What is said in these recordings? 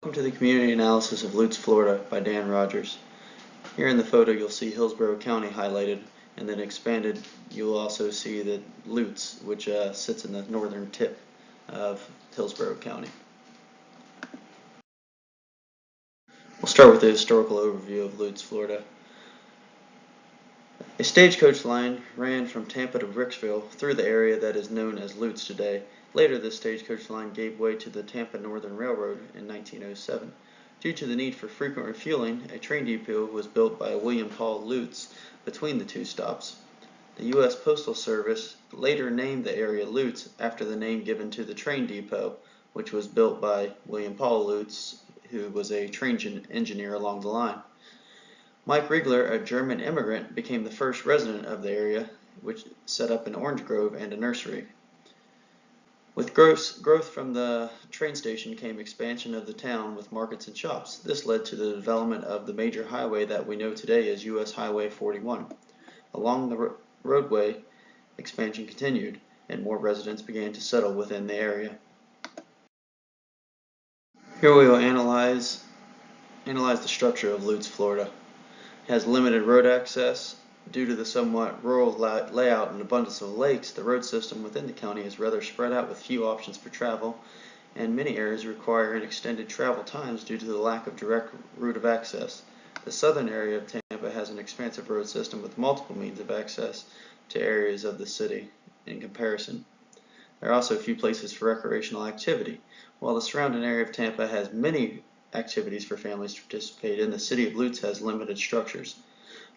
Welcome to the community analysis of Lutz, Florida by Dan Rogers. Here in the photo you'll see Hillsborough County highlighted, and then expanded you'll also see that Lutz, which sits in the northern tip of Hillsborough County. We'll start with the historical overview of Lutz, Florida. A stagecoach line ran from Tampa to Bricksville through the area that is known as Lutz today. Later, this stagecoach line gave way to the Tampa Northern Railroad in 1907. Due to the need for frequent refueling, a train depot was built by William Paul Lutz between the two stops. The U.S. Postal Service later named the area Lutz after the name given to the train depot, which was built by William Paul Lutz, who was a train engineer along the line. Mike Riegler, a German immigrant, became the first resident of the area, which set up an orange grove and a nursery. With growth from the train station came expansion of the town with markets and shops. This led to the development of the major highway that we know today as U.S. Highway 41. Along the roadway, expansion continued, and more residents began to settle within the area. Here we will analyze the structure of Lutz, Florida. It has limited road access. Due to the somewhat rural layout and abundance of lakes, the road system within the county is rather spread out with few options for travel, and many areas require extended travel times due to the lack of direct route of access. The southern area of Tampa has an expansive road system with multiple means of access to areas of the city in comparison. There are also few places for recreational activity. While the surrounding area of Tampa has many activities for families to participate in, the city of Lutz has limited structures.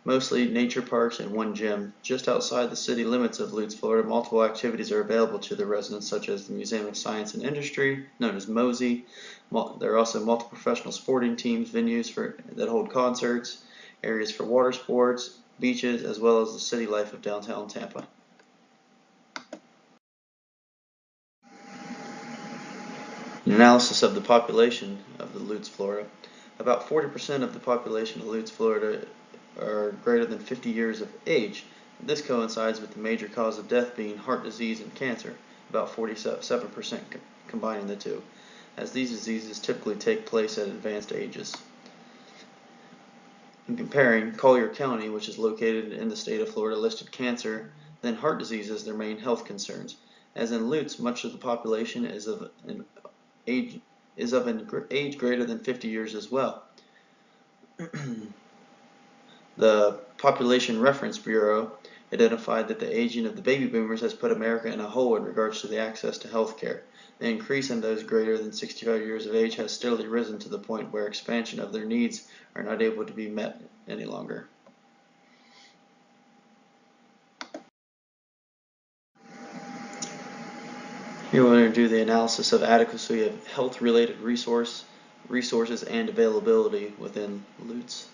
Mostly nature parks and one gym. Just outside the city limits of Lutz, Florida, multiple activities are available to the residents, such as the Museum of Science and Industry, known as MOSI. There are also multiple professional sporting teams, venues that hold concerts, areas for water sports, beaches, as well as the city life of downtown Tampa. An analysis of the population of the Lutz, Florida. About 40% of the population of Lutz, Florida are greater than 50 years of age. This coincides with the major cause of death being heart disease and cancer, about 47% combining the two, as these diseases typically take place at advanced ages. In comparing, Collier County, which is located in the state of Florida, listed cancer, then heart disease as their main health concerns. As in Lutz, much of the population is of an age greater than 50 years as well. The Population Reference Bureau identified that the aging of the baby boomers has put America in a hole in regards to the access to health care. The increase in those greater than 65 years of age has steadily risen to the point where expansion of their needs are not able to be met any longer. Here we're going to do the analysis of adequacy of health-related resources and availability within Lutz.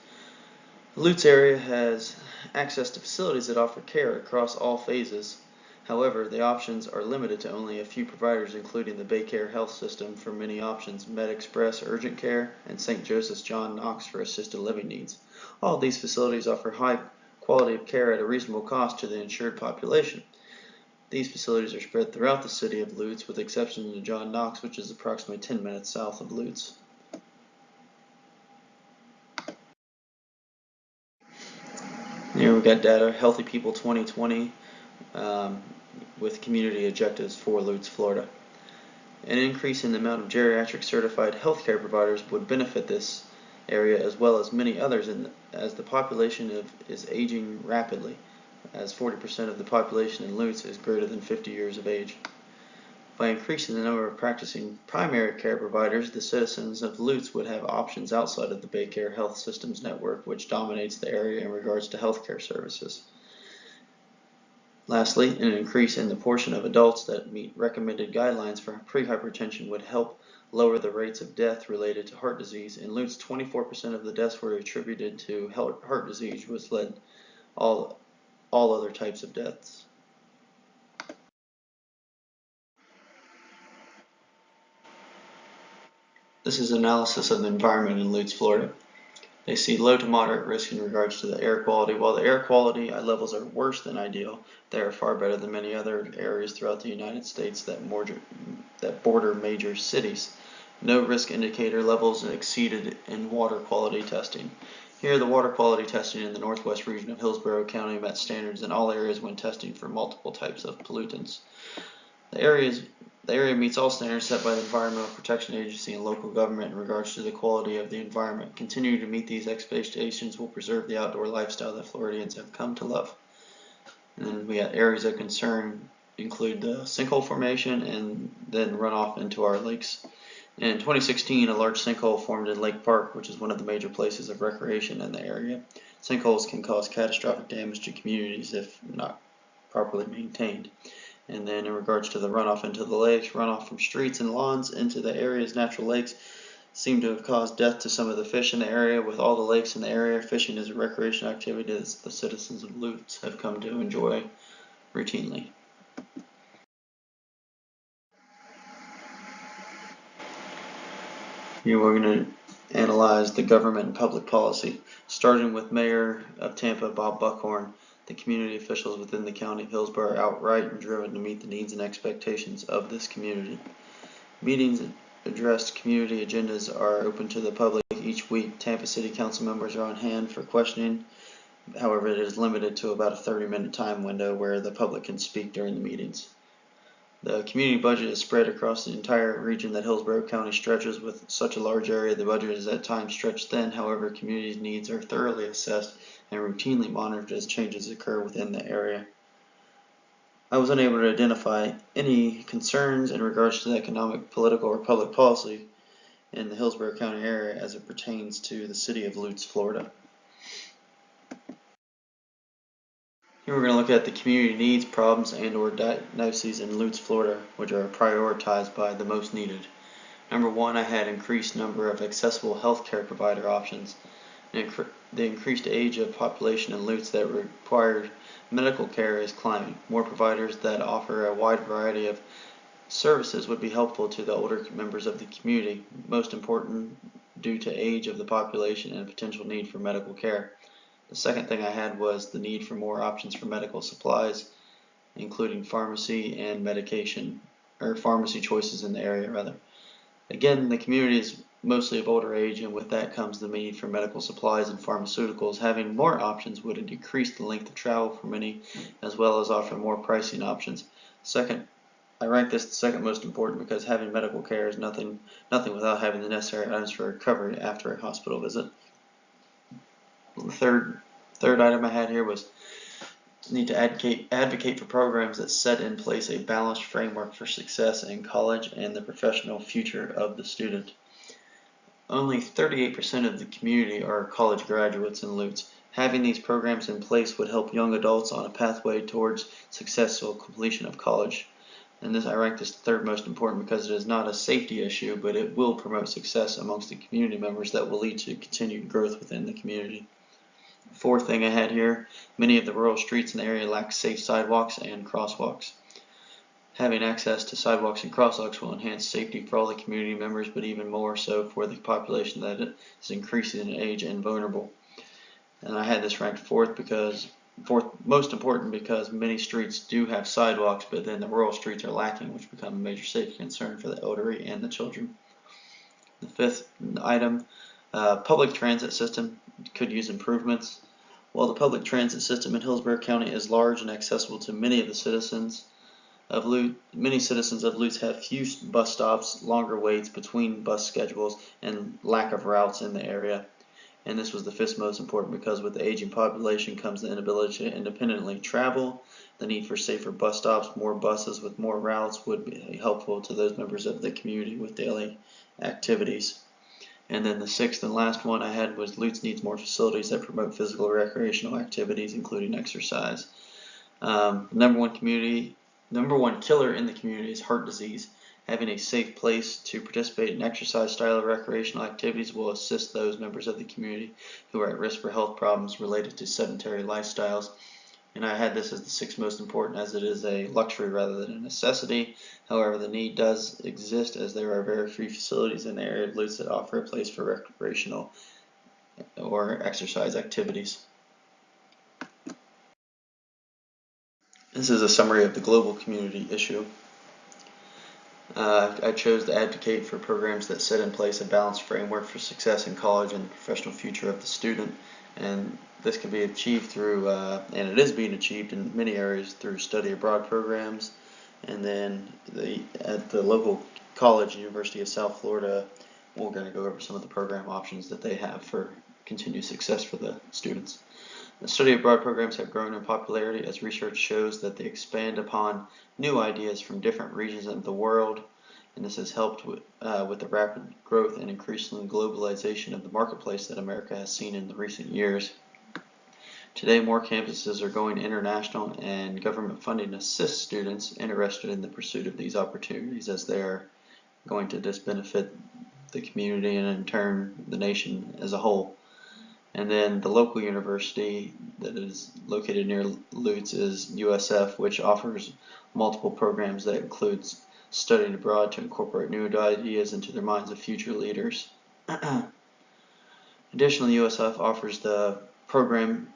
The Lutz area has access to facilities that offer care across all phases. However, the options are limited to only a few providers, including the Baycare Health System for many options, MedExpress Urgent Care, and St. Joseph's John Knox for assisted living needs. All of these facilities offer high quality of care at a reasonable cost to the insured population. These facilities are spread throughout the city of Lutz, with the exception of John Knox, which is approximately 10 minutes south of Lutz. Here we've got data, Healthy People 2020, with community objectives for Lutz, Florida. An increase in the amount of geriatric certified healthcare providers would benefit this area as well as many others, as the population is aging rapidly, as 40% of the population in Lutz is greater than 50 years of age. By increasing the number of practicing primary care providers, the citizens of Lutz would have options outside of the Baycare Health Systems network, which dominates the area in regards to healthcare services. Lastly, an increase in the portion of adults that meet recommended guidelines for pre-hypertension would help lower the rates of death related to heart disease. In Lutz, 24% of the deaths were attributed to heart disease, which led all other types of deaths. This is analysis of the environment in Lutz, Florida. They see low to moderate risk in regards to the air quality. While the air quality levels are worse than ideal, they are far better than many other areas throughout the United States that border major cities. No risk indicator levels exceeded in water quality testing. Here, the water quality testing in the northwest region of Hillsborough County met standards in all areas when testing for multiple types of pollutants. The area meets all standards set by the Environmental Protection Agency and local government in regards to the quality of the environment. Continuing to meet these expectations will preserve the outdoor lifestyle that Floridians have come to love. And then we got areas of concern include the sinkhole formation and then runoff into our lakes. In 2016, a large sinkhole formed in Lake Park, which is one of the major places of recreation in the area. Sinkholes can cause catastrophic damage to communities if not properly maintained. And then in regards to the runoff into the lakes, runoff from streets and lawns into the area's natural lakes seem to have caused death to some of the fish in the area. With all the lakes in the area, fishing is a recreational activity that the citizens of Lutz have come to enjoy routinely. Here we're going to analyze the government and public policy, starting with Mayor of Tampa, Bob Buckhorn. The community officials within the county of Hillsborough are outright and driven to meet the needs and expectations of this community. Meetings addressed community agendas are open to the public each week. Tampa City Council members are on hand for questioning. However, it is limited to about a 30-minute time window where the public can speak during the meetings. The community budget is spread across the entire region that Hillsborough County stretches. With such a large area, the budget is at times stretched thin. However, community needs are thoroughly assessed and routinely monitored as changes occur within the area. I was unable to identify any concerns in regards to the economic, political, or public policy in the Hillsborough County area as it pertains to the city of Lutz, Florida. Here we're going to look at the community needs, problems, and/or diagnoses in Lutz, Florida, which are prioritized by the most needed. Number one, I had increased number of accessible healthcare provider options. The increased age of population in Lutz that required medical care is climbing. More providers that offer a wide variety of services would be helpful to the older members of the community, most important due to age of the population and potential need for medical care. The second thing I had was the need for more options for medical supplies, including pharmacy and medication, or pharmacy choices in the area rather. Again, the community is mostly of older age, and with that comes the need for medical supplies and pharmaceuticals. Having more options would decrease the length of travel for many, as well as offer more pricing options. Second, I rank this the second most important because having medical care is nothing without having the necessary items for recovery after a hospital visit. The third item I had here was need to advocate for programs that set in place a balanced framework for success in college and the professional future of the student. Only 38% of the community are college graduates in Lutz. Having these programs in place would help young adults on a pathway towards successful completion of college. And this I rank this third most important because it is not a safety issue, but it will promote success amongst the community members that will lead to continued growth within the community. Fourth thing I had here, many of the rural streets in the area lack safe sidewalks and crosswalks. Having access to sidewalks and crosswalks will enhance safety for all the community members, but even more so for the population that is increasing in age and vulnerable. And I had this ranked fourth most important because many streets do have sidewalks, but then the rural streets are lacking, which become a major safety concern for the elderly and the children. The fifth item, public transit system could use improvements. While the public transit system in Hillsborough County is large and accessible to many of the citizens of Lutz, many citizens of Lutz have few bus stops, longer waits between bus schedules, and lack of routes in the area. And this was the fifth most important because with the aging population comes the inability to independently travel. The need for safer bus stops, more buses with more routes would be helpful to those members of the community with daily activities. And then the sixth and last one I had was Lutz needs more facilities that promote physical recreational activities, including exercise. Number one killer in the community is heart disease. Having a safe place to participate in exercise style of recreational activities will assist those members of the community who are at risk for health problems related to sedentary lifestyles. And I had this as the sixth most important as it is a luxury rather than a necessity. However, the need does exist as there are very few facilities in the area of Lutz that offer a place for recreational or exercise activities. This is a summary of the global community issue. I chose to advocate for programs that set in place a balanced framework for success in college and the professional future of the student. And this can be achieved through, and it is being achieved in many areas through study abroad programs. And then at the local college, University of South Florida, we're going to go over some of the program options that they have for continued success for the students. The study abroad programs have grown in popularity as research shows that they expand upon new ideas from different regions of the world, and this has helped with the rapid growth and increasing globalization of the marketplace that America has seen in the recent years. Today, more campuses are going international, and government funding assists students interested in the pursuit of these opportunities, as they are going to just benefit the community and in turn the nation as a whole. And then the local university that is located near Lutz is USF, which offers multiple programs that includes studying abroad to incorporate new ideas into their minds of future leaders. Additionally, USF offers the program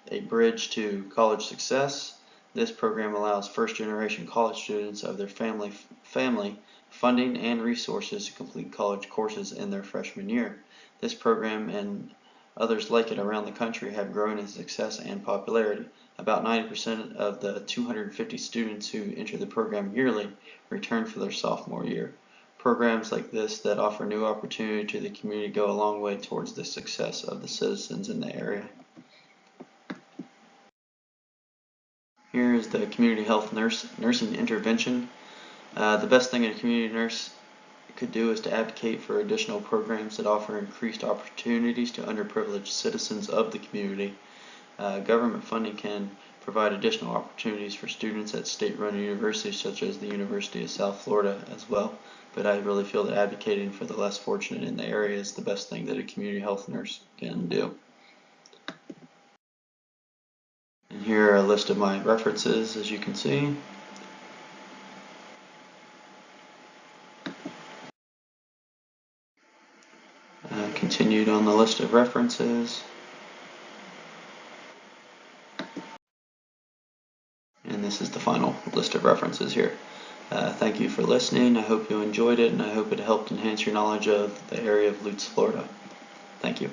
A Bridge to College Success. This program allows first-generation college students of their family funding and resources to complete college courses in their freshman year. This program and others like it around the country have grown in success and popularity. About 90% of the 250 students who enter the program yearly return for their sophomore year. Programs like this that offer new opportunity to the community go a long way towards the success of the citizens in the area. Here is the community health nursing intervention. The best thing a community nurse could do is to advocate for additional programs that offer increased opportunities to underprivileged citizens of the community. Government funding can provide additional opportunities for students at state-run universities such as the University of South Florida as well, but I really feel that advocating for the less fortunate in the area is the best thing that a community health nurse can do. And here are a list of my references, as you can see. Continued on the list of references. And this is the final list of references here. Thank you for listening. I hope you enjoyed it, and I hope it helped enhance your knowledge of the area of Lutz, Florida. Thank you.